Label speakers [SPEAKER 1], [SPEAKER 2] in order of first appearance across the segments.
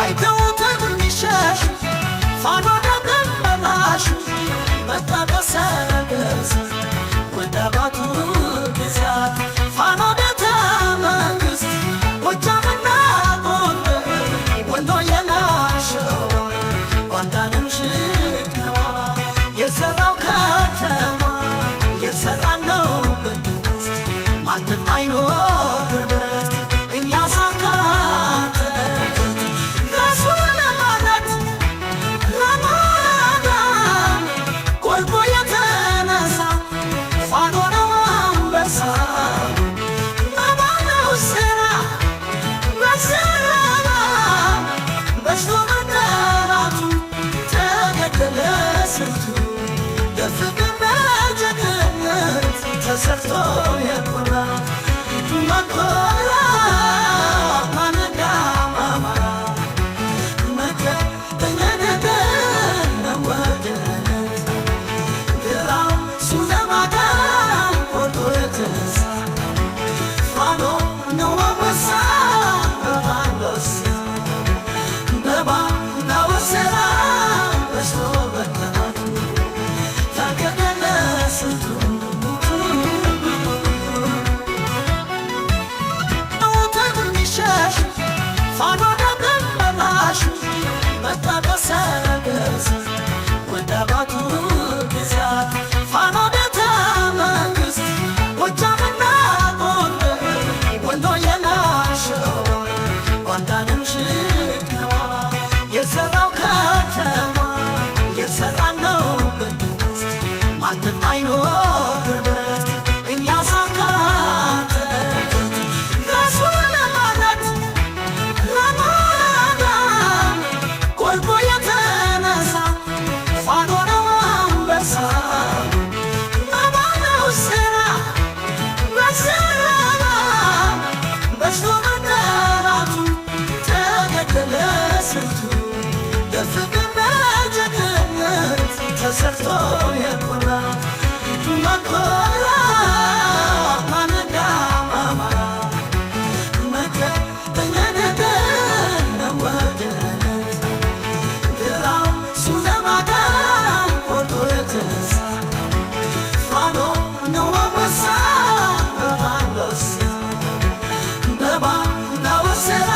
[SPEAKER 1] አይተውትም የሚሸሽ ፋኖ ደም መላሽ መጣ በሰረገስ ወደ አባቱ ግዛት ፋኖ ቤተ መንግሥት ጎጃምና ጎንደር ወሎ የናሸው ዋንዳንም ሽክነዋ የሠራው ከተማ የሠራ ነው መንግሥት ማንም አይኖርበት እኛ ሳካተ ራሱ ለማለት ለማዳን ቆርጦ የተነሳ ፋኖ ነው አንበሳ አማነው ሥራ በሥራ በዝቶ መጠራቱ ተገደለ ስንቱ በፍቅር በጀግንነት ተሰርቶ የኮራ መኮራ ማነዳ ማማራ መከተነነደ ነወደነት ግራው ሱለማዳን ቆርጦ የተነሳ ፋኖ ነው አንበሳ በባንበሳ በባናው ሥራ በዝቶ መጠራቱ ተገደለ ስንቱ ፋኖ ደም መላሽ መጣ በሰረገስ ወደ አባቱ ግዛት ፋኖ ቤተ መንግሥት ጎጃምና ጎንደር ወሎ የናሸው ዋንዳንም ሽክነዋ የሠራው ከተማ የሠራ ነው መንግሥት ማንም አይኖርበት እኛ ሳካተ ራሱ ለማለት ለማዳን ቆርጦ የተነሳ ፋኖ ነው አንበሳ አማነው ሥራ በሥራ በዝቶ መጠራቱ ተገደለ ስንቱ በፍቅር በጀግንነት ተሰርቶ የኮራ መኮራ ማነዳ ማማራ መከተነነደ ነወደነት ግራው ሱለማዳን ቆርጦ የተነሳ ፋኖ ነው አንበሳ በባንበሳ በባናው ሥራ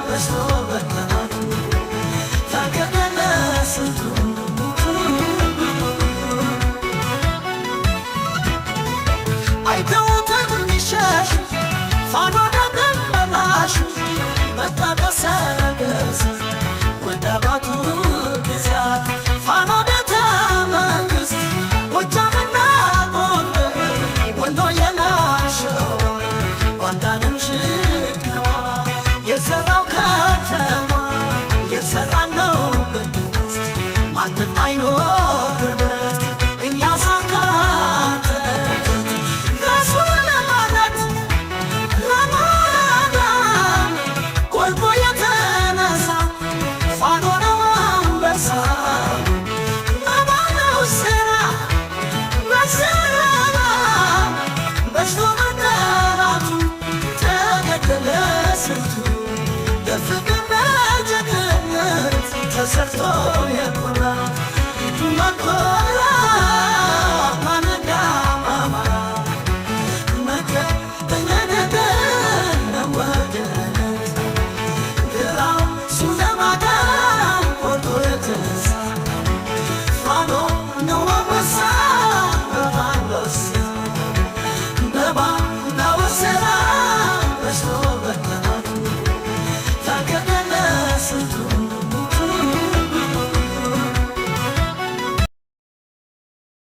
[SPEAKER 1] በዝቶ መጠራቱ ተገደለ ስንቱ አይተውትም የሚሸሽ ፋኖ ደም መላሽ መጣ በሰረገስ ወደ አባቱ ግዛት ፋኖ ቤተ መንግሥት ጎጃምና ጎንደር ወሎ የናሸው ዋንዳንም ሽክነዋ የሠራው ከተማ የሠራ ነው መንግሥት ማንም አይኖርበት እኛ ሳካተ ራሱ ለማለት ለማዳን ቆርጦ የተነሳ ፋኖ ነው አንበሳ አማነው ሥራ በሥራ በዝቶ መጠራቱ ተገደለ ስንቱ በፍቅር በጀግንነት ተሰርቶ የኮራ መኮራ